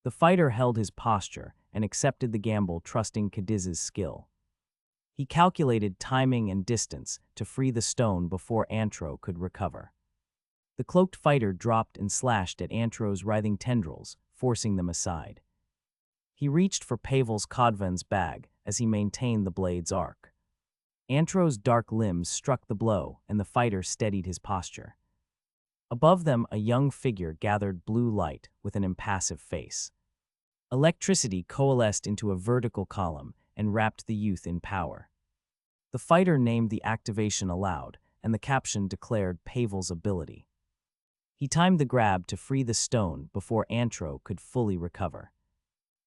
The fighter held his posture and accepted the gamble, trusting Cadiz's skill. He calculated timing and distance to free the stone before Antro could recover. The cloaked fighter dropped and slashed at Antro's writhing tendrils, forcing them aside. He reached for Pavel's Kodvan's bag as he maintained the blade's arc. Antro's dark limbs struck the blow, and the fighter steadied his posture. Above them, a young figure gathered blue light with an impassive face. Electricity coalesced into a vertical column and wrapped the youth in power. The fighter named the activation aloud, and the caption declared Pavel's ability. He timed the grab to free the stone before Antro could fully recover.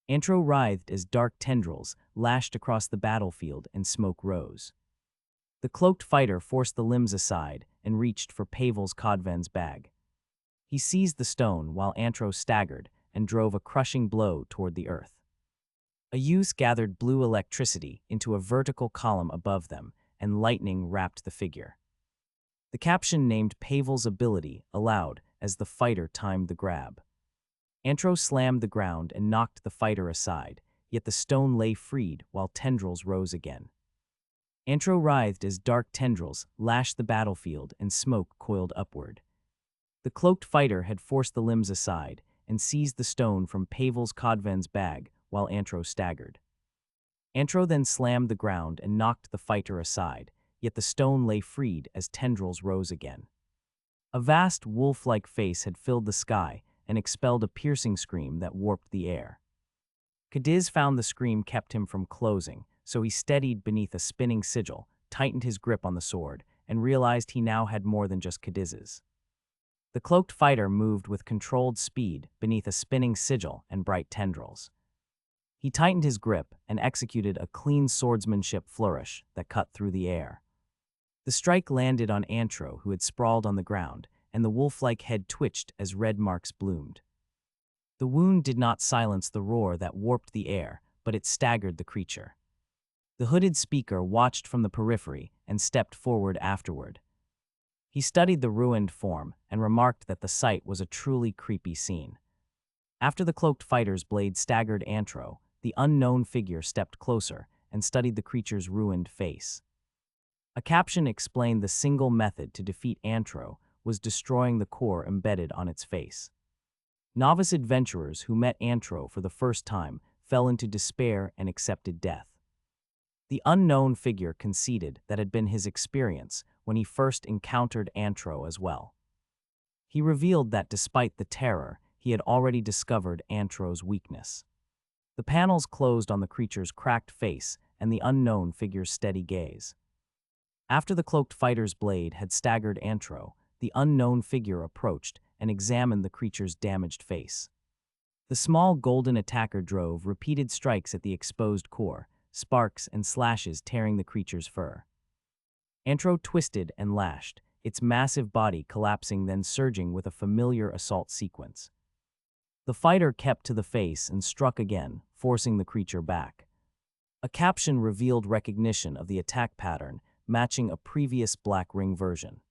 Antro writhed as dark tendrils lashed across the battlefield and smoke rose. The cloaked fighter forced the limbs aside and reached for Pavel's Kodvan's bag. He seized the stone while Antro staggered and drove a crushing blow toward the earth. A youth gathered blue electricity into a vertical column above them, and lightning wrapped the figure. The caption named Pavel's ability aloud as the fighter timed the grab. Antro slammed the ground and knocked the fighter aside, yet the stone lay freed while tendrils rose again. Antro writhed as dark tendrils lashed the battlefield and smoke coiled upward. The cloaked fighter had forced the limbs aside and seized the stone from Pavel's Kodvan's bag while Antro staggered. Antro then slammed the ground and knocked the fighter aside, yet the stone lay freed as tendrils rose again. A vast wolf-like face had filled the sky and expelled a piercing scream that warped the air. Cadiz found the scream kept him from closing, so he steadied beneath a spinning sigil, tightened his grip on the sword, and realized he now had more than just Cadiz's. The cloaked fighter moved with controlled speed beneath a spinning sigil and bright tendrils. He tightened his grip and executed a clean swordsmanship flourish that cut through the air. The strike landed on Antro, who had sprawled on the ground, and the wolf-like head twitched as red marks bloomed. The wound did not silence the roar that warped the air, but it staggered the creature. The hooded speaker watched from the periphery and stepped forward afterward. He studied the ruined form and remarked that the sight was a truly creepy scene. After the cloaked fighter's blade staggered Antro, the unknown figure stepped closer and studied the creature's ruined face. A caption explained the single method to defeat Antro was destroying the core embedded on its face. Novice adventurers who met Antro for the first time fell into despair and accepted death. The unknown figure conceded that had been his experience when he first encountered Antro as well. He revealed that despite the terror, he had already discovered Antro's weakness. The panels closed on the creature's cracked face and the unknown figure's steady gaze. After the cloaked fighter's blade had staggered Antro, the unknown figure approached and examined the creature's damaged face. The small golden attacker drove repeated strikes at the exposed core, sparks and slashes tearing the creature's fur. Antro twisted and lashed, its massive body collapsing then surging with a familiar assault sequence. The fighter kept to the face and struck again, forcing the creature back. A caption revealed recognition of the attack pattern, matching a previous Black Ring version.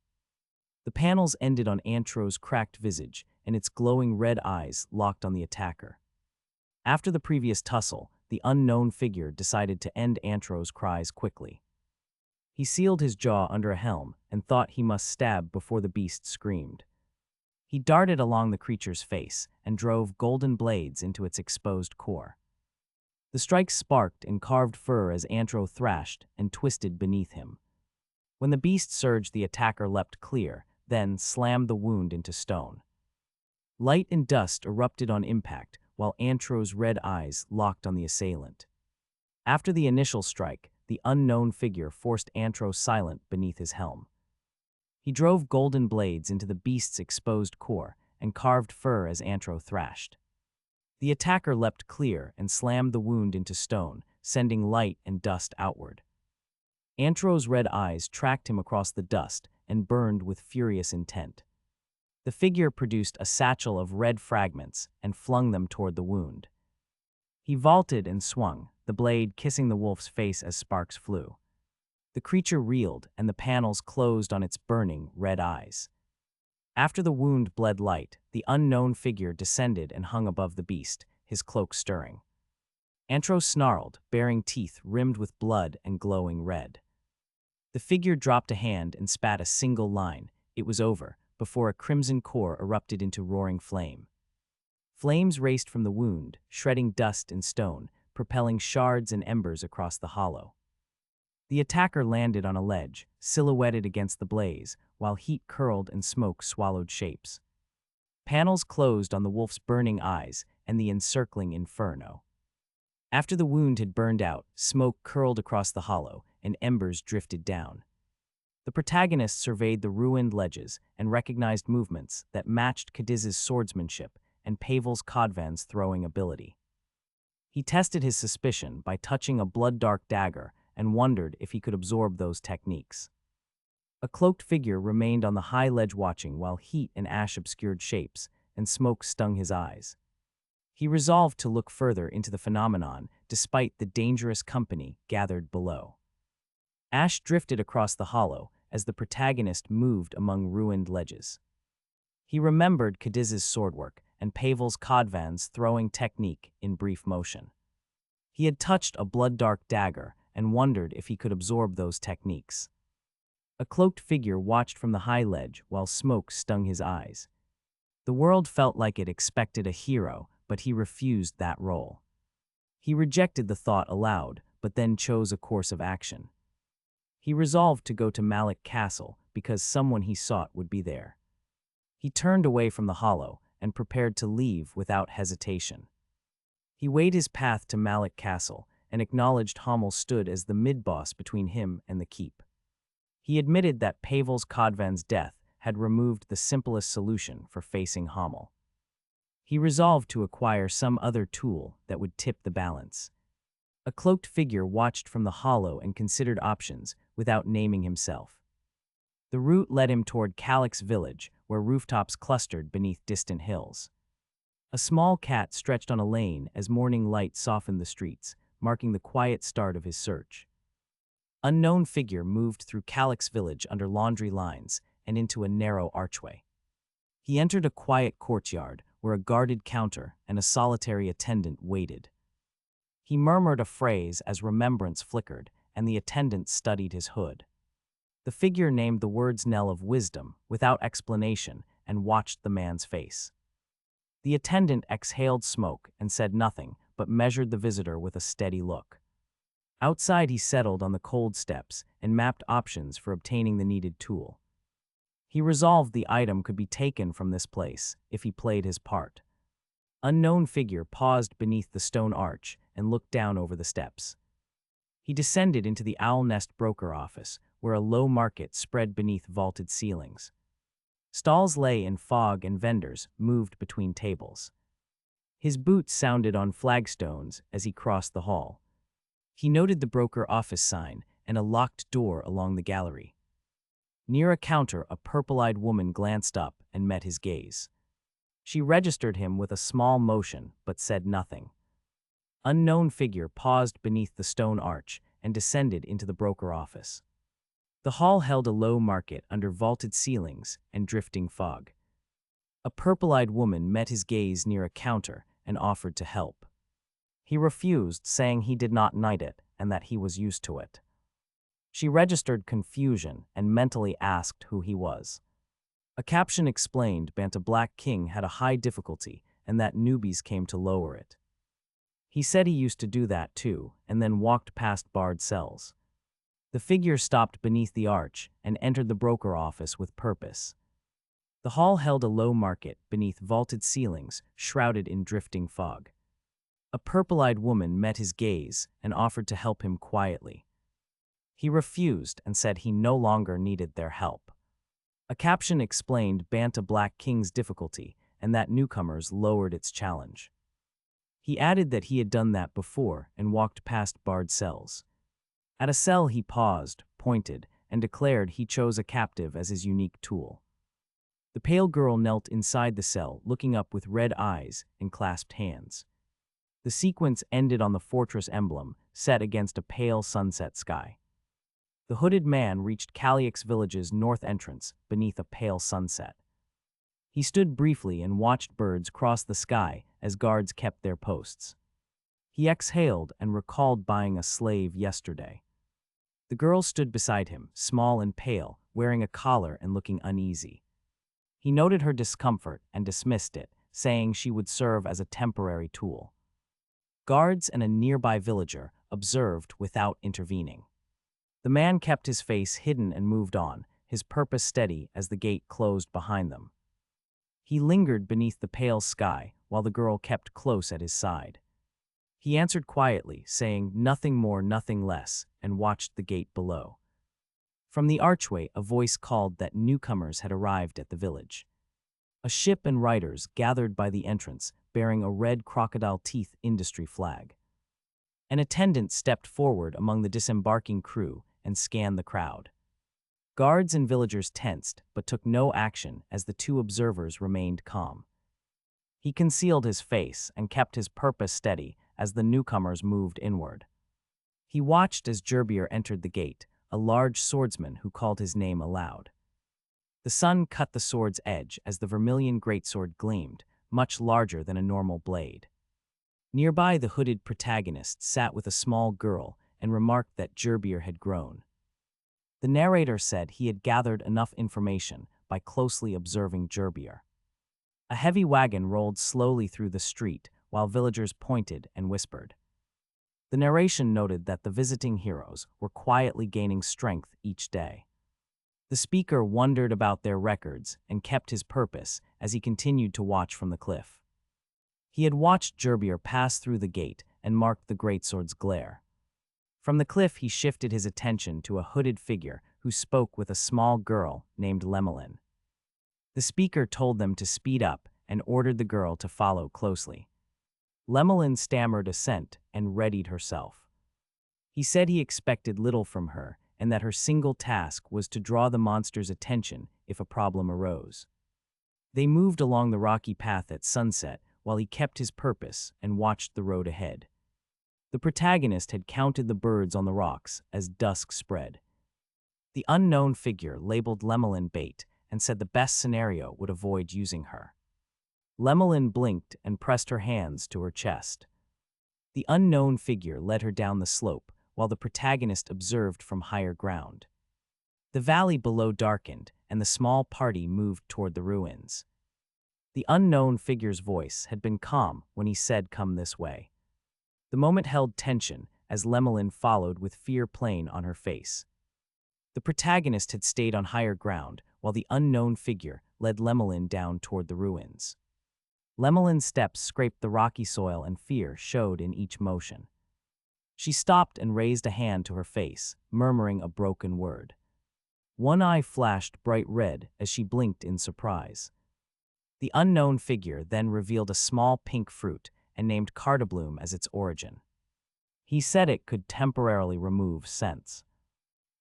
The panels ended on Antro's cracked visage, and its glowing red eyes locked on the attacker. After the previous tussle, the unknown figure decided to end Antro's cries quickly. He sealed his jaw under a helm and thought he must stab before the beast screamed. He darted along the creature's face and drove golden blades into its exposed core. The strikes sparked in carved fur as Antro thrashed and twisted beneath him. When the beast surged, the attacker leapt clear, then slammed the wound into stone. Light and dust erupted on impact, while Antro's red eyes locked on the assailant. After the initial strike, the unknown figure forced Antro silent beneath his helm. He drove golden blades into the beast's exposed core and carved fur as Antro thrashed. The attacker leapt clear and slammed the wound into stone, sending light and dust outward. Antro's red eyes tracked him across the dust and burned with furious intent. The figure produced a satchel of red fragments and flung them toward the wound. He vaulted and swung, the blade kissing the wolf's face as sparks flew. The creature reeled, and the panels closed on its burning red eyes. After the wound bled light, the unknown figure descended and hung above the beast, his cloak stirring. Antro snarled, baring teeth rimmed with blood and glowing red. The figure dropped a hand and spat a single line. It was over, before a crimson core erupted into roaring flame. Flames raced from the wound, shredding dust and stone, propelling shards and embers across the hollow. The attacker landed on a ledge, silhouetted against the blaze, while heat curled and smoke swallowed shapes. Panels closed on the wolf's burning eyes and the encircling inferno. After the wound had burned out, smoke curled across the hollow, and embers drifted down. The protagonist surveyed the ruined ledges and recognized movements that matched Cadiz's swordsmanship and Pavel's Kodvan's throwing ability. He tested his suspicion by touching a blood-dark dagger and wondered if he could absorb those techniques. A cloaked figure remained on the high ledge watching while heat and ash obscured shapes, and smoke stung his eyes. He resolved to look further into the phenomenon despite the dangerous company gathered below. Ash drifted across the hollow as the protagonist moved among ruined ledges. He remembered Cadiz's swordwork and Pavel's Kodvan's throwing technique in brief motion. He had touched a blood-dark dagger and wondered if he could absorb those techniques. A cloaked figure watched from the high ledge while smoke stung his eyes. The world felt like it expected a hero, but he refused that role. He rejected the thought aloud, but then chose a course of action. He resolved to go to Malik Castle because someone he sought would be there. He turned away from the hollow and prepared to leave without hesitation. He weighed his path to Malik Castle and acknowledged Hommel stood as the mid-boss between him and the keep. He admitted that Pavel's Kodvan's death had removed the simplest solution for facing Hommel. He resolved to acquire some other tool that would tip the balance. A cloaked figure watched from the hollow and considered options without naming himself. The route led him toward Calyx village, where rooftops clustered beneath distant hills. A small cat stretched on a lane as morning light softened the streets, marking the quiet start of his search. Unknown figure moved through Calyx village under laundry lines and into a narrow archway. He entered a quiet courtyard where a guarded counter and a solitary attendant waited. He murmured a phrase as remembrance flickered, and the attendant studied his hood. The figure named the words knell of wisdom without explanation and watched the man's face. The attendant exhaled smoke and said nothing, but measured the visitor with a steady look. Outside, he settled on the cold steps and mapped options for obtaining the needed tool. He resolved the item could be taken from this place if he played his part. Unknown figure paused beneath the stone arch and looked down over the steps. He descended into the Owl Nest broker office, where a low market spread beneath vaulted ceilings. Stalls lay in fog and vendors moved between tables. His boots sounded on flagstones as he crossed the hall. He noted the broker office sign and a locked door along the gallery. Near a counter, a purple-eyed woman glanced up and met his gaze. She registered him with a small motion but said nothing. Unknown figure paused beneath the stone arch and descended into the broker office. The hall held a low market under vaulted ceilings and drifting fog. A purple-eyed woman met his gaze near a counter and offered to help. He refused, saying he did not need it and that he was used to it. She registered confusion and mentally asked who he was. A caption explained Banta Black King had a high difficulty and that newbies came to lower it. He said he used to do that too, and then walked past barred cells. The figure stopped beneath the arch and entered the broker office with purpose. The hall held a low market beneath vaulted ceilings shrouded in drifting fog. A purple-eyed woman met his gaze and offered to help him quietly. He refused and said he no longer needed their help. A caption explained Banta Black King's difficulty and that newcomers lowered its challenge. He added that he had done that before and walked past barred cells. At a cell he paused, pointed, and declared he chose a captive as his unique tool. The pale girl knelt inside the cell, looking up with red eyes and clasped hands. The sequence ended on the fortress emblem, set against a pale sunset sky. The hooded man reached Calyx village's north entrance beneath a pale sunset. He stood briefly and watched birds cross the sky as guards kept their posts. He exhaled and recalled buying a slave yesterday. The girl stood beside him, small and pale, wearing a collar and looking uneasy. He noted her discomfort and dismissed it, saying she would serve as a temporary tool. Guards and a nearby villager observed without intervening. The man kept his face hidden and moved on, his purpose steady as the gate closed behind them. He lingered beneath the pale sky while the girl kept close at his side. He answered quietly, saying nothing more, nothing less, and watched the gate below. From the archway, a voice called that newcomers had arrived at the village. A ship and riders gathered by the entrance, bearing a red crocodile teeth industry flag. An attendant stepped forward among the disembarking crew and scanned the crowd. Guards and villagers tensed, but took no action as the two observers remained calm. He concealed his face and kept his purpose steady as the newcomers moved inward. He watched as Gerbier entered the gate, a large swordsman who called his name aloud. The sun cut the sword's edge as the vermilion greatsword gleamed, much larger than a normal blade. Nearby, the hooded protagonist sat with a small girl and remarked that Gerbier had grown. The narrator said he had gathered enough information by closely observing Gerbier. A heavy wagon rolled slowly through the street while villagers pointed and whispered. The narration noted that the visiting heroes were quietly gaining strength each day. The speaker wondered about their records and kept his purpose as he continued to watch from the cliff. He had watched Gerbier pass through the gate and marked the greatsword's glare. From the cliff, he shifted his attention to a hooded figure who spoke with a small girl named Lemelin. The speaker told them to speed up and ordered the girl to follow closely. Lemelin stammered assent and readied herself. He said he expected little from her and that her single task was to draw the monster's attention if a problem arose. They moved along the rocky path at sunset while he kept his purpose and watched the road ahead. The protagonist had counted the birds on the rocks as dusk spread. The unknown figure labeled Lemelin bait and said the best scenario would avoid using her. Lemelin blinked and pressed her hands to her chest. The unknown figure led her down the slope while the protagonist observed from higher ground. The valley below darkened and the small party moved toward the ruins. The unknown figure's voice had been calm when he said, "Come this way." The moment held tension as Lemelin followed with fear plain on her face. The protagonist had stayed on higher ground while the unknown figure led Lemelin down toward the ruins. Lemelin's steps scraped the rocky soil and fear showed in each motion. She stopped and raised a hand to her face, murmuring a broken word. One eye flashed bright red as she blinked in surprise. The unknown figure then revealed a small pink fruit and named cardabloom as its origin. He said it could temporarily remove scents.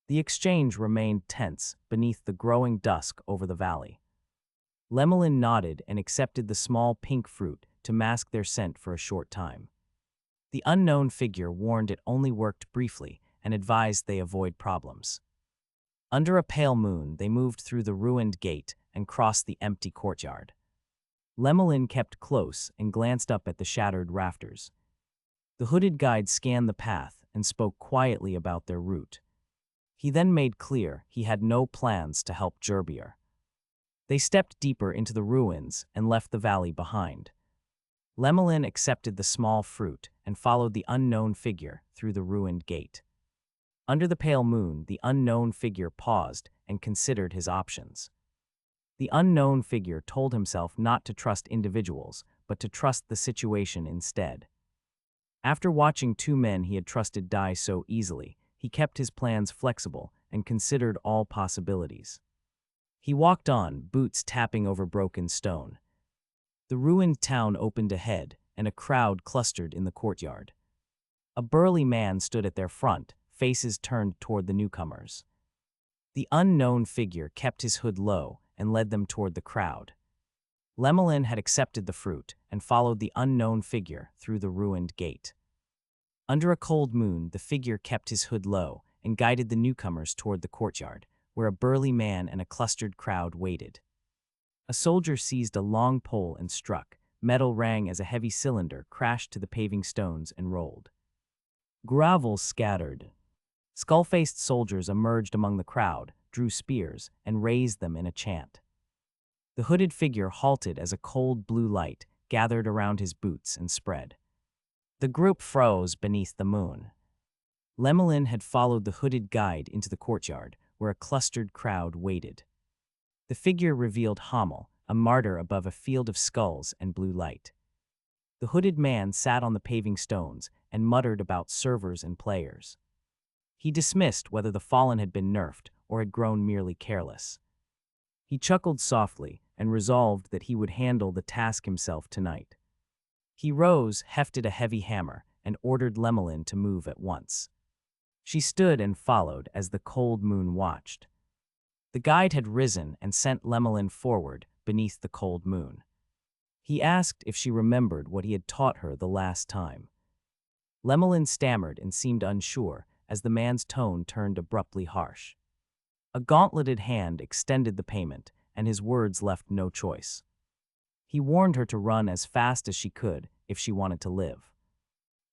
The exchange remained tense beneath the growing dusk over the valley. Lemelin nodded and accepted the small pink fruit to mask their scent for a short time. The unknown figure warned it only worked briefly and advised they avoid problems. Under a pale moon, they moved through the ruined gate and crossed the empty courtyard. Lemelin kept close and glanced up at the shattered rafters. The hooded guide scanned the path and spoke quietly about their route. He then made clear he had no plans to help Gerbier. They stepped deeper into the ruins and left the valley behind. Lemelin accepted the small fruit and followed the unknown figure through the ruined gate. Under the pale moon, the unknown figure paused and considered his options. The unknown figure told himself not to trust individuals, but to trust the situation instead. After watching two men he had trusted die so easily, he kept his plans flexible and considered all possibilities. He walked on, boots tapping over broken stone. The ruined town opened ahead, and a crowd clustered in the courtyard. A burly man stood at their front, faces turned toward the newcomers. The unknown figure kept his hood low and led them toward the crowd. Lemelin had accepted the fruit and followed the unknown figure through the ruined gate. Under a cold moon, the figure kept his hood low and guided the newcomers toward the courtyard, where a burly man and a clustered crowd waited. A soldier seized a long pole and struck. Metal rang as a heavy cylinder crashed to the paving stones and rolled. Gravel scattered. Skull-faced soldiers emerged among the crowd, drew spears, and raised them in a chant. The hooded figure halted as a cold blue light gathered around his boots and spread. The group froze beneath the moon. Lemelin had followed the hooded guide into the courtyard, where a clustered crowd waited. The figure revealed Hamel, a martyr above a field of skulls and blue light. The hooded man sat on the paving stones and muttered about servers and players. He dismissed whether the fallen had been nerfed or had grown merely careless. He chuckled softly and resolved that he would handle the task himself tonight. He rose, hefted a heavy hammer, and ordered Lemelin to move at once. She stood and followed as the cold moon watched. The guide had risen and sent Lemelin forward beneath the cold moon. He asked if she remembered what he had taught her the last time. Lemelin stammered and seemed unsure as the man's tone turned abruptly harsh. A gauntleted hand extended the payment, and his words left no choice. He warned her to run as fast as she could if she wanted to live.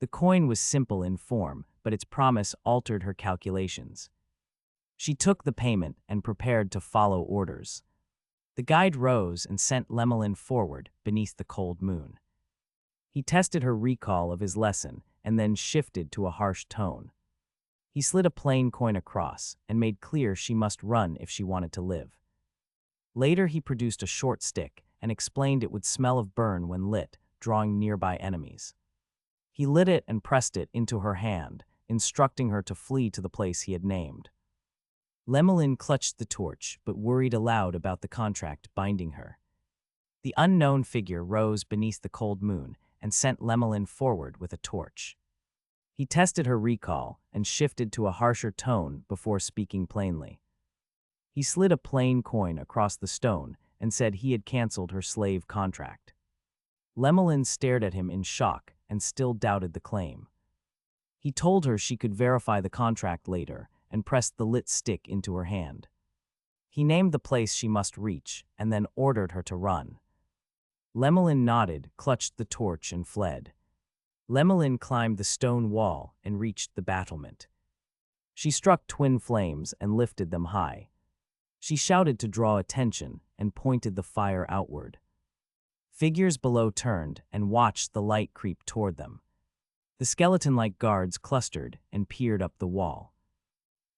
The coin was simple in form, but its promise altered her calculations. She took the payment and prepared to follow orders. The guide rose and sent Lemelin forward beneath the cold moon. He tested her recall of his lesson and then shifted to a harsh tone. He slid a plain coin across and made clear she must run if she wanted to live. Later he produced a short stick and explained it would smell of burn when lit, drawing nearby enemies. He lit it and pressed it into her hand, instructing her to flee to the place he had named. Lemelin clutched the torch, but worried aloud about the contract binding her. The unknown figure rose beneath the cold moon and sent Lemelin forward with a torch. He tested her recall and shifted to a harsher tone before speaking plainly. He slid a plain coin across the stone and said he had canceled her slave contract. Lemelin stared at him in shock and still doubted the claim. He told her she could verify the contract later and pressed the lit stick into her hand. He named the place she must reach and then ordered her to run. Lemelin nodded, clutched the torch, and fled. Lemelin climbed the stone wall and reached the battlement. She struck twin flames and lifted them high. She shouted to draw attention and pointed the fire outward. Figures below turned and watched the light creep toward them. The skeleton-like guards clustered and peered up the wall.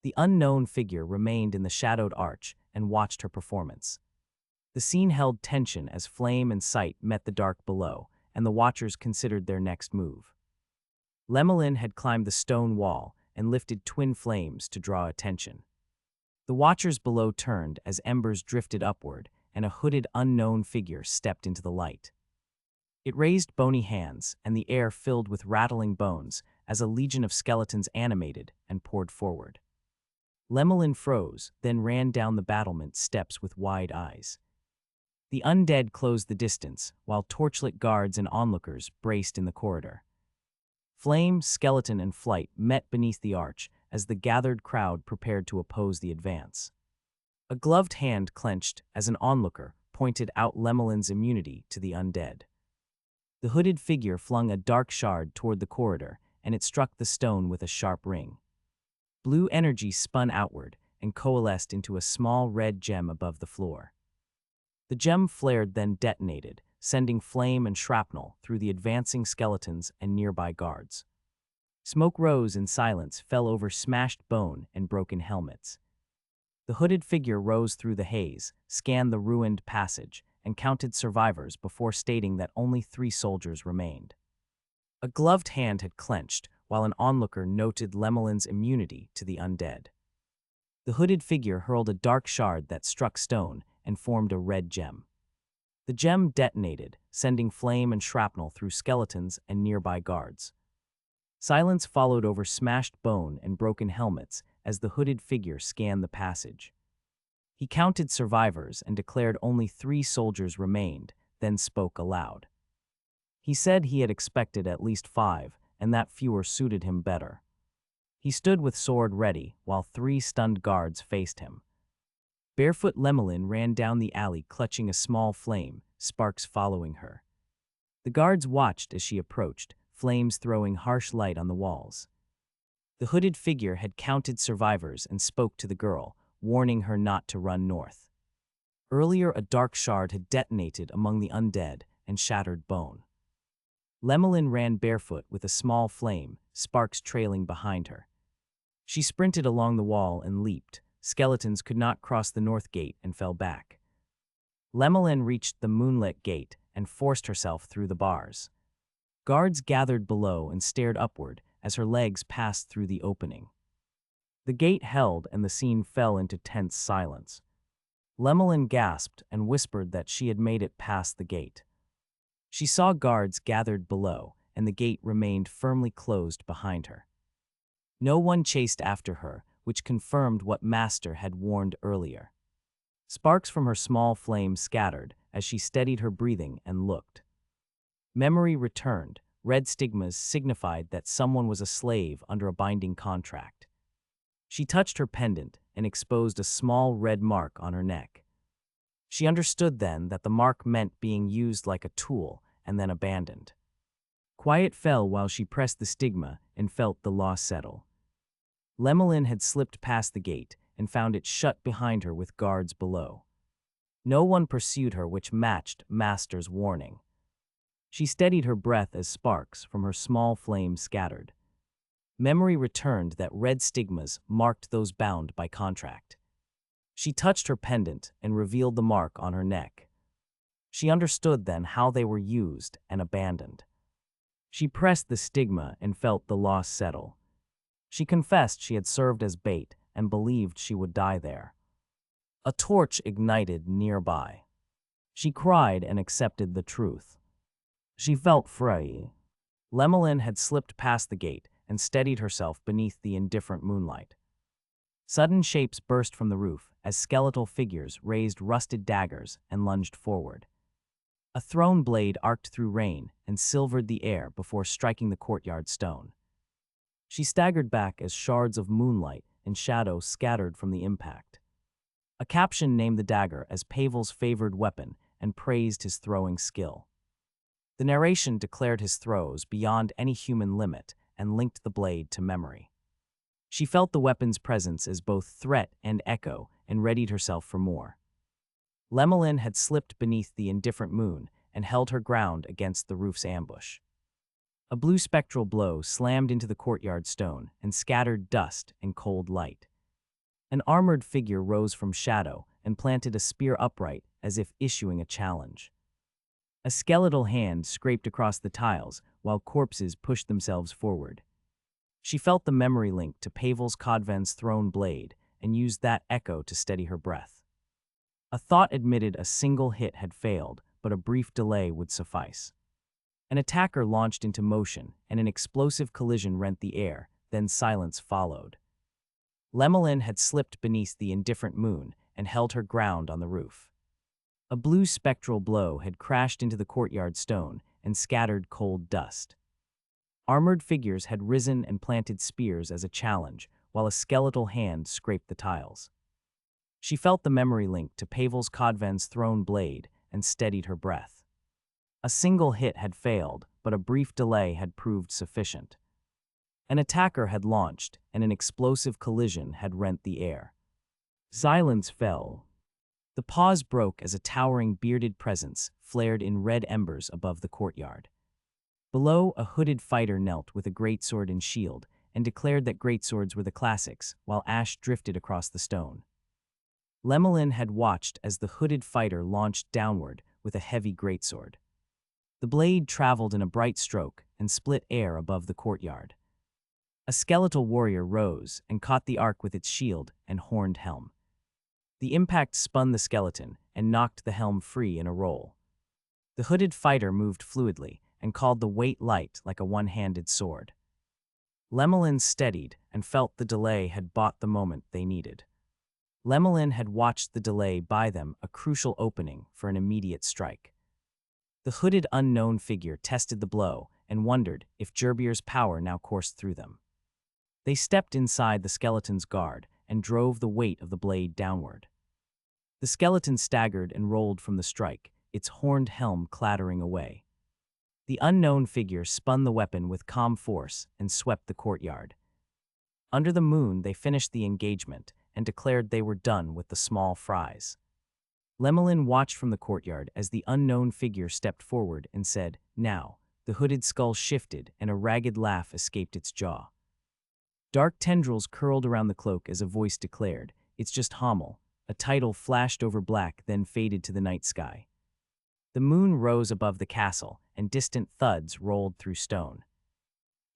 The unknown figure remained in the shadowed arch and watched her performance. The scene held tension as flame and sight met the dark below, and the watchers considered their next move. Lemelin had climbed the stone wall and lifted twin flames to draw attention. The watchers below turned as embers drifted upward, and a hooded unknown figure stepped into the light. It raised bony hands, and the air filled with rattling bones as a legion of skeletons animated and poured forward. Lemelin froze, then ran down the battlement steps with wide eyes. The undead closed the distance, while torchlit guards and onlookers braced in the corridor. Flame, skeleton, and flight met beneath the arch as the gathered crowd prepared to oppose the advance. A gloved hand clenched as an onlooker pointed out Lemelin's immunity to the undead. The hooded figure flung a dark shard toward the corridor, and it struck the stone with a sharp ring. Blue energy spun outward and coalesced into a small red gem above the floor. The gem flared, then detonated, sending flame and shrapnel through the advancing skeletons and nearby guards. Smoke rose in silence, fell over smashed bone and broken helmets. The hooded figure rose through the haze, scanned the ruined passage, and counted survivors before stating that only 3 soldiers remained. A gloved hand had clenched, while an onlooker noted Lemelin's immunity to the undead. The hooded figure hurled a dark shard that struck stone and formed a red gem. The gem detonated, sending flame and shrapnel through skeletons and nearby guards. Silence followed over smashed bone and broken helmets as the hooded figure scanned the passage. He counted survivors and declared only 3 soldiers remained, then spoke aloud. He said he had expected at least 5, and that fewer suited him better. He stood with sword ready while 3 stunned guards faced him. Barefoot Lemelin ran down the alley clutching a small flame, sparks following her. The guards watched as she approached, flames throwing harsh light on the walls. The hooded figure had counted survivors and spoke to the girl, warning her not to run north. Earlier, a dark shard had detonated among the undead and shattered bone. Lemelin ran barefoot with a small flame, sparks trailing behind her. She sprinted along the wall and leaped. Skeletons could not cross the north gate and fell back. Lemelin reached the moonlit gate and forced herself through the bars. Guards gathered below and stared upward as her legs passed through the opening. The gate held and the scene fell into tense silence. Lemelin gasped and whispered that she had made it past the gate. She saw guards gathered below, and the gate remained firmly closed behind her. No one chased after her, which confirmed what Master had warned earlier. Sparks from her small flame scattered as she steadied her breathing and looked. Memory returned. Red stigmas signified that someone was a slave under a binding contract. She touched her pendant and exposed a small red mark on her neck. She understood then that the mark meant being used like a tool and then abandoned. Quiet fell while she pressed the stigma and felt the loss settle. Lemelin had slipped past the gate and found it shut behind her with guards below. No one pursued her, which matched Master's warning. She steadied her breath as sparks from her small flame scattered. Memory returned that red stigmas marked those bound by contract. She touched her pendant and revealed the mark on her neck. She understood then how they were used and abandoned. She pressed the stigma and felt the loss settle. She confessed she had served as bait and believed she would die there. A torch ignited nearby. She cried and accepted the truth. She felt free. Lemelin had slipped past the gate and steadied herself beneath the indifferent moonlight. Sudden shapes burst from the roof as skeletal figures raised rusted daggers and lunged forward. A thrown blade arced through rain and silvered the air before striking the courtyard stone. She staggered back as shards of moonlight and shadow scattered from the impact. A caption named the dagger as Pavel's favored weapon and praised his throwing skill. The narration declared his throws beyond any human limit and linked the blade to memory. She felt the weapon's presence as both threat and echo and readied herself for more. Lemelin had slipped beneath the indifferent moon and held her ground against the roof's ambush. A blue spectral blow slammed into the courtyard stone and scattered dust and cold light. An armored figure rose from shadow and planted a spear upright as if issuing a challenge. A skeletal hand scraped across the tiles while corpses pushed themselves forward. She felt the memory link to Pavel's Codven's thrown blade and used that echo to steady her breath. A thought admitted a single hit had failed, but a brief delay would suffice. An attacker launched into motion, and an explosive collision rent the air, then silence followed. Lemelin had slipped beneath the indifferent moon and held her ground on the roof. A blue spectral blow had crashed into the courtyard stone and scattered cold dust. Armored figures had risen and planted spears as a challenge, while a skeletal hand scraped the tiles. She felt the memory link to Pavel's Codven's thrown blade and steadied her breath. A single hit had failed, but a brief delay had proved sufficient. An attacker had launched, and an explosive collision had rent the air. Silence fell. The pause broke as a towering bearded presence flared in red embers above the courtyard. Below, a hooded fighter knelt with a greatsword and shield and declared that greatswords were the classics, while ash drifted across the stone. Lemelin had watched as the hooded fighter launched downward with a heavy greatsword. The blade traveled in a bright stroke and split air above the courtyard. A skeletal warrior rose and caught the arc with its shield and horned helm. The impact spun the skeleton and knocked the helm free in a roll. The hooded fighter moved fluidly and called the weight light like a one-handed sword. Lemelin steadied and felt the delay had bought the moment they needed. Lemelin had watched the delay buy them a crucial opening for an immediate strike. The hooded unknown figure tested the blow and wondered if Gerbier's power now coursed through them. They stepped inside the skeleton's guard and drove the weight of the blade downward. The skeleton staggered and rolled from the strike, its horned helm clattering away. The unknown figure spun the weapon with calm force and swept the courtyard. Under the moon, they finished the engagement and declared they were done with the small fries. Lemelin watched from the courtyard as the unknown figure stepped forward and said, "Now." The hooded skull shifted and a ragged laugh escaped its jaw. Dark tendrils curled around the cloak as a voice declared, "It's just Hamel." A title flashed over black, then faded to the night sky. The moon rose above the castle, and distant thuds rolled through stone.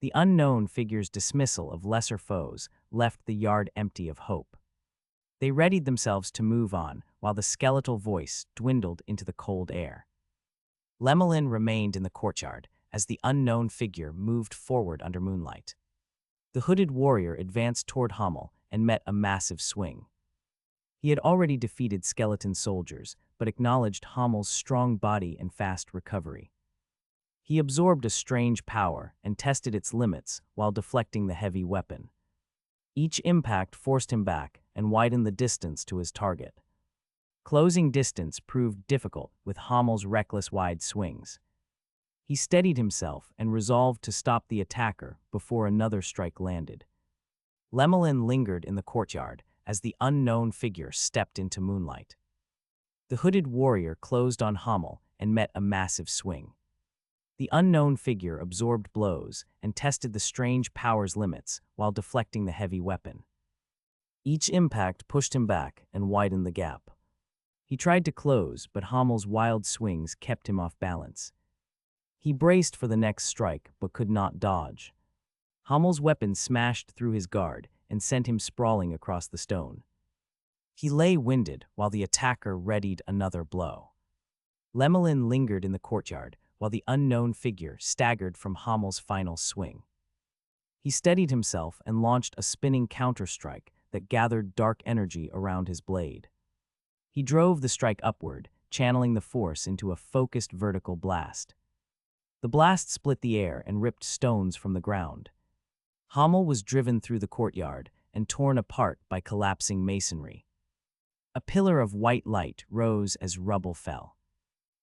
The unknown figure's dismissal of lesser foes left the yard empty of hope. They readied themselves to move on, while the skeletal voice dwindled into the cold air. Lemelin remained in the courtyard as the unknown figure moved forward under moonlight. The hooded warrior advanced toward Hamel and met a massive swing. He had already defeated skeleton soldiers, but acknowledged Hamel's strong body and fast recovery. He absorbed a strange power and tested its limits while deflecting the heavy weapon. Each impact forced him back and widened the distance to his target. Closing distance proved difficult with Hamel's reckless wide swings. He steadied himself and resolved to stop the attacker before another strike landed. Lemelin lingered in the courtyard as the unknown figure stepped into moonlight. The hooded warrior closed on Hamel and met a massive swing. The unknown figure absorbed blows and tested the strange power's limits while deflecting the heavy weapon. Each impact pushed him back and widened the gap. He tried to close, but Hamel's wild swings kept him off balance. He braced for the next strike, but could not dodge. Hamel's weapon smashed through his guard and sent him sprawling across the stone. He lay winded while the attacker readied another blow. Lemelin lingered in the courtyard while the unknown figure staggered from Hamel's final swing. He steadied himself and launched a spinning counter-strike that gathered dark energy around his blade. He drove the strike upward, channeling the force into a focused vertical blast. The blast split the air and ripped stones from the ground. Hamel was driven through the courtyard and torn apart by collapsing masonry. A pillar of white light rose as rubble fell.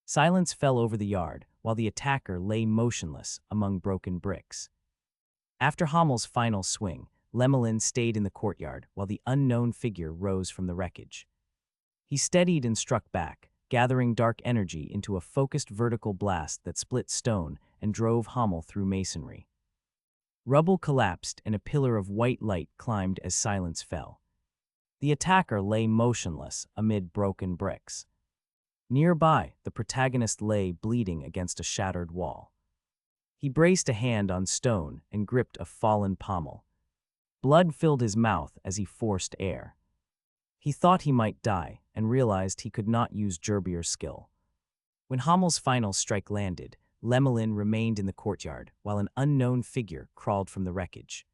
Silence fell over the yard while the attacker lay motionless among broken bricks. After Hamel's final swing, Lemelin stayed in the courtyard while the unknown figure rose from the wreckage. He steadied and struck back, gathering dark energy into a focused vertical blast that split stone and drove Hamel through masonry. Rubble collapsed and a pillar of white light climbed as silence fell. The attacker lay motionless amid broken bricks. Nearby, the protagonist lay bleeding against a shattered wall. He braced a hand on stone and gripped a fallen pommel. Blood filled his mouth as he forced air. He thought he might die and realized he could not use Gerbier's skill. When Hamel's final strike landed, Lemelin remained in the courtyard while an unknown figure crawled from the wreckage.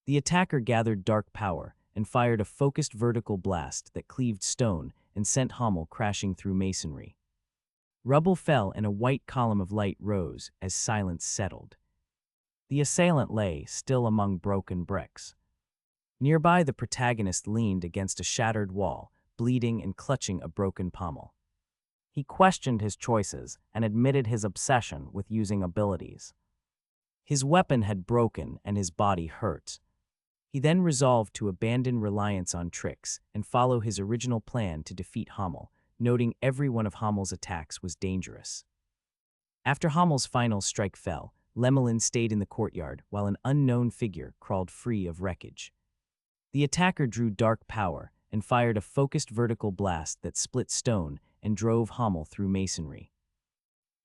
The attacker gathered dark power and fired a focused vertical blast that cleaved stone and sent Hamel crashing through masonry. Rubble fell and a white column of light rose as silence settled. The assailant lay still among broken bricks. Nearby, the protagonist leaned against a shattered wall, bleeding and clutching a broken pommel. He questioned his choices and admitted his obsession with using abilities. His weapon had broken and his body hurt. He then resolved to abandon reliance on tricks and follow his original plan to defeat Hamel, noting every one of Hamel's attacks was dangerous. After Hamel's final strike fell, Lemelin stayed in the courtyard while an unknown figure crawled free of wreckage. The attacker drew dark power and fired a focused vertical blast that split stone and drove Hamel through masonry.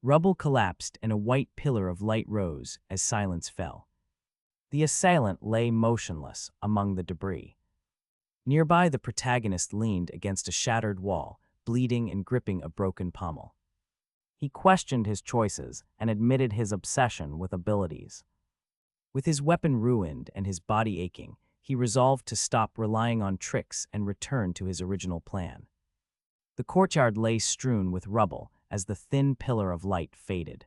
Rubble collapsed and a white pillar of light rose as silence fell. The assailant lay motionless among the debris. Nearby, the protagonist leaned against a shattered wall, bleeding and gripping a broken pommel. He questioned his choices and admitted his obsession with abilities. With his weapon ruined and his body aching, he resolved to stop relying on tricks and return to his original plan. The courtyard lay strewn with rubble as the thin pillar of light faded.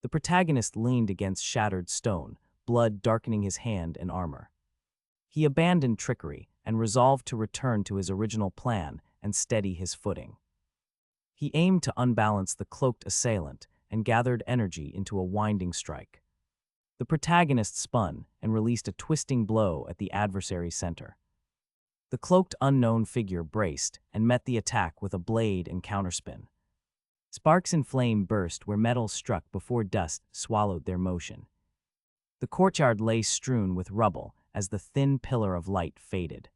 The protagonist leaned against shattered stone, blood darkening his hand and armor. He abandoned trickery and resolved to return to his original plan and steady his footing. He aimed to unbalance the cloaked assailant and gathered energy into a winding strike. The protagonist spun and released a twisting blow at the adversary's center. The cloaked unknown figure braced and met the attack with a blade and counterspin. Sparks and flame burst where metal struck before dust swallowed their motion. The courtyard lay strewn with rubble as the thin pillar of light faded.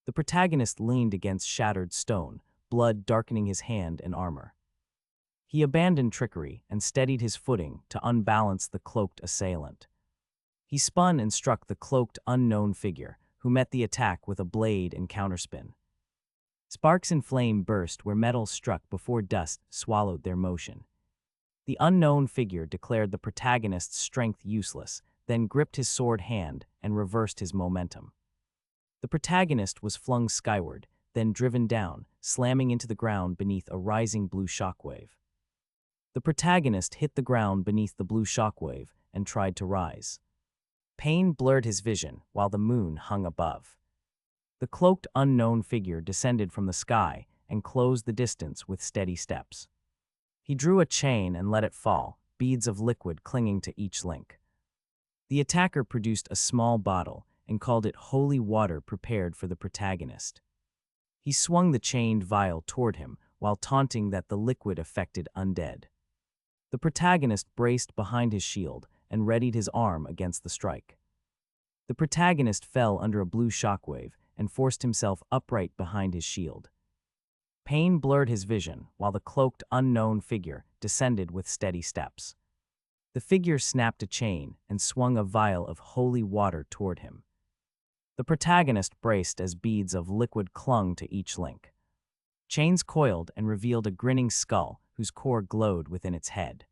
The protagonist leaned against shattered stone, blood darkening his hand and armor. He abandoned trickery and steadied his footing to unbalance the cloaked assailant. He spun and struck the cloaked unknown figure, who met the attack with a blade and counterspin. Sparks and flame burst where metal struck before dust swallowed their motion. The unknown figure declared the protagonist's strength useless, then gripped his sword hand and reversed his momentum. The protagonist was flung skyward, then driven down, slamming into the ground beneath a rising blue shockwave. The protagonist hit the ground beneath the blue shockwave and tried to rise. Pain blurred his vision while the moon hung above. The cloaked unknown figure descended from the sky and closed the distance with steady steps. He drew a chain and let it fall, beads of liquid clinging to each link. The attacker produced a small bottle and called it holy water prepared for the protagonist. He swung the chained vial toward him while taunting that the liquid affected undead. The protagonist braced behind his shield and readied his arm against the strike. The protagonist fell under a blue shockwave and forced himself upright behind his shield. Pain blurred his vision while the cloaked unknown figure descended with steady steps. The figure snapped a chain and swung a vial of holy water toward him. The protagonist braced as beads of liquid clung to each link. Chains coiled and revealed a grinning skull whose core glowed within its head.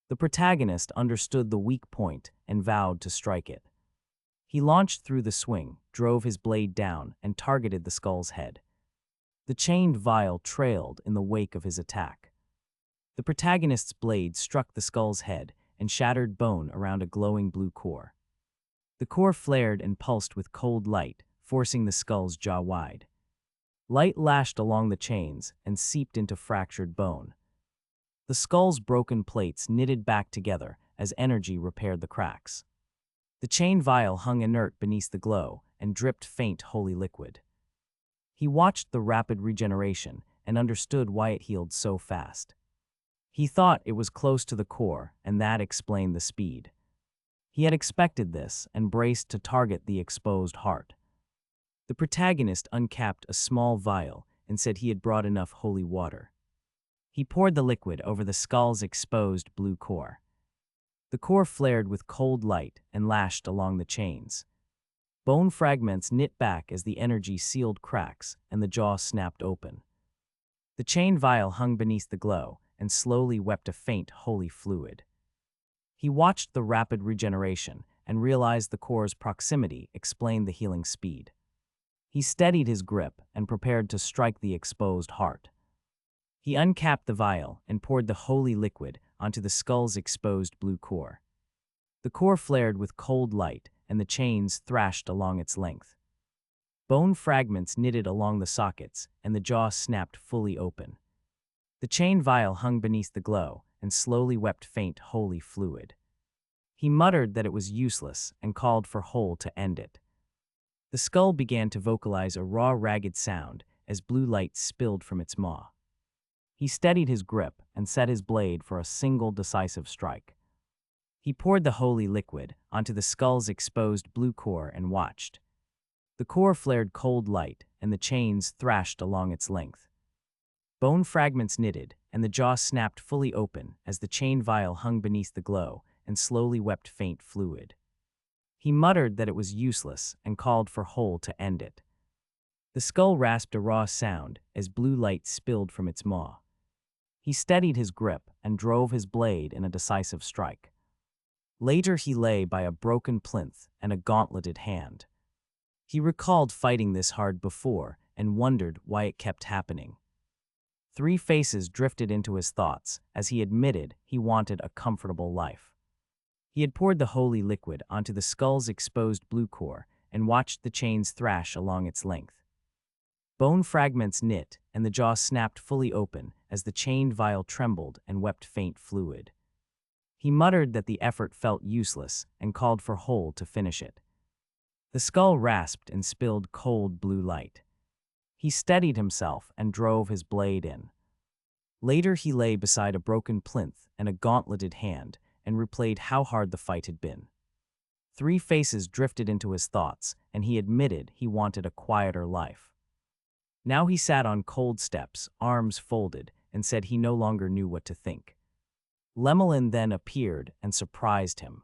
The protagonist understood the weak point and vowed to strike it. He launched through the swing, drove his blade down, and targeted the skull's head. The chained vial trailed in the wake of his attack. The protagonist's blade struck the skull's head and shattered bone around a glowing blue core. The core flared and pulsed with cold light, forcing the skull's jaw wide. Light lashed along the chains and seeped into fractured bone. The skull's broken plates knitted back together as energy repaired the cracks. The chain vial hung inert beneath the glow and dripped faint holy liquid. He watched the rapid regeneration and understood why it healed so fast. He thought it was close to the core, and that explained the speed. He had expected this and braced to target the exposed heart. The protagonist uncapped a small vial and said he had brought enough holy water. He poured the liquid over the skull's exposed blue core. The core flared with cold light and lashed along the chains. Bone fragments knit back as the energy sealed cracks and the jaw snapped open. The chain vial hung beneath the glow and slowly wept a faint holy fluid. He watched the rapid regeneration and realized the core's proximity explained the healing speed. He steadied his grip and prepared to strike the exposed heart. He uncapped the vial and poured the holy liquid onto the skull's exposed blue core. The core flared with cold light and the chains thrashed along its length. Bone fragments knitted along the sockets and the jaw snapped fully open. The chain vial hung beneath the glow and slowly wept faint holy fluid. He muttered that it was useless and called for Hole to end it. The skull began to vocalize a raw, ragged sound as blue light spilled from its maw. He steadied his grip and set his blade for a single decisive strike. He poured the holy liquid onto the skull's exposed blue core and watched. The core flared cold light and the chains thrashed along its length. Bone fragments knitted and the jaw snapped fully open as the chain vial hung beneath the glow and slowly wept faint fluid. He muttered that it was useless and called for Hole to end it. The skull rasped a raw sound as blue light spilled from its maw. He steadied his grip and drove his blade in a decisive strike. Later he lay by a broken plinth and a gauntleted hand. He recalled fighting this hard before and wondered why it kept happening. 3 faces drifted into his thoughts as he admitted he wanted a comfortable life. He had poured the holy liquid onto the skull's exposed blue core and watched the chains thrash along its length. Bone fragments knit, and the jaw snapped fully open as the chained vial trembled and wept faint fluid. He muttered that the effort felt useless and called for Hole to finish it. The skull rasped and spilled cold blue light. He steadied himself and drove his blade in. Later he lay beside a broken plinth and a gauntleted hand and replayed how hard the fight had been. Three faces drifted into his thoughts, and he admitted he wanted a quieter life. Now he sat on cold steps, arms folded, and said he no longer knew what to think. Lemelin then appeared and surprised him.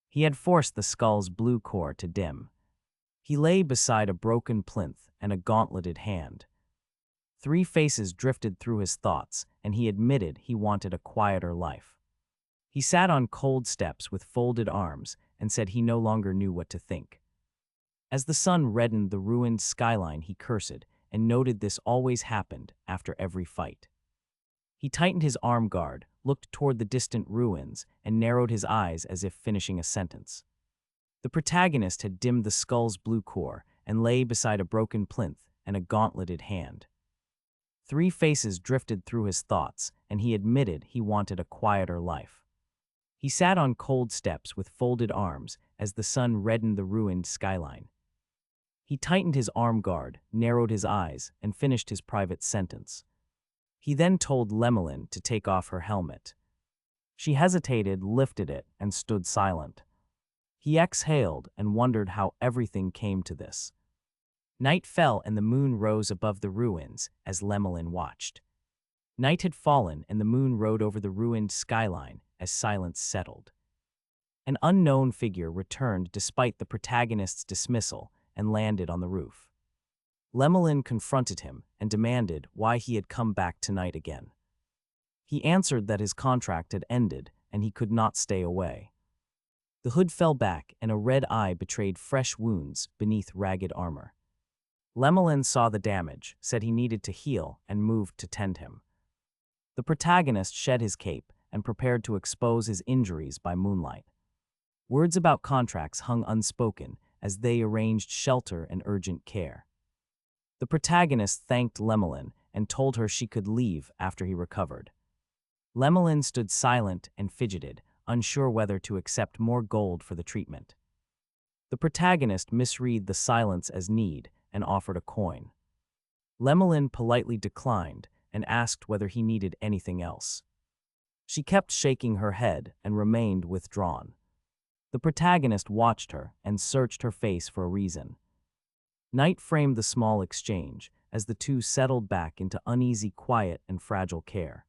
He had forced the skull's blue core to dim. He lay beside a broken plinth and a gauntleted hand. Three faces drifted through his thoughts, and he admitted he wanted a quieter life. He sat on cold steps with folded arms and said he no longer knew what to think. As the sun reddened the ruined skyline, he cursed and noted this always happened after every fight. He tightened his arm guard, looked toward the distant ruins, and narrowed his eyes as if finishing a sentence. The protagonist had dimmed the skull's blue core and lay beside a broken plinth and a gauntleted hand. Three faces drifted through his thoughts, and he admitted he wanted a quieter life. He sat on cold steps with folded arms as the sun reddened the ruined skyline. He tightened his arm guard, narrowed his eyes, and finished his private sentence. He then told Lemelin to take off her helmet. She hesitated, lifted it, and stood silent. He exhaled and wondered how everything came to this. Night fell and the moon rose above the ruins as Lemelin watched. Night had fallen and the moon rode over the ruined skyline as silence settled. An unknown figure returned despite the protagonist's dismissal and landed on the roof. Lemelin confronted him and demanded why he had come back tonight again. He answered that his contract had ended and he could not stay away. The hood fell back and a red eye betrayed fresh wounds beneath ragged armor. Lemelin saw the damage, said he needed to heal, and moved to tend him. The protagonist shed his cape and prepared to expose his injuries by moonlight. Words about contracts hung unspoken as they arranged shelter and urgent care. The protagonist thanked Lemelin and told her she could leave after he recovered. Lemelin stood silent and fidgeted, unsure whether to accept more gold for the treatment. The protagonist misread the silence as need and offered a coin. Lemelin politely declined and asked whether he needed anything else. She kept shaking her head and remained withdrawn. The protagonist watched her and searched her face for a reason. Night framed the small exchange as the two settled back into uneasy quiet and fragile care.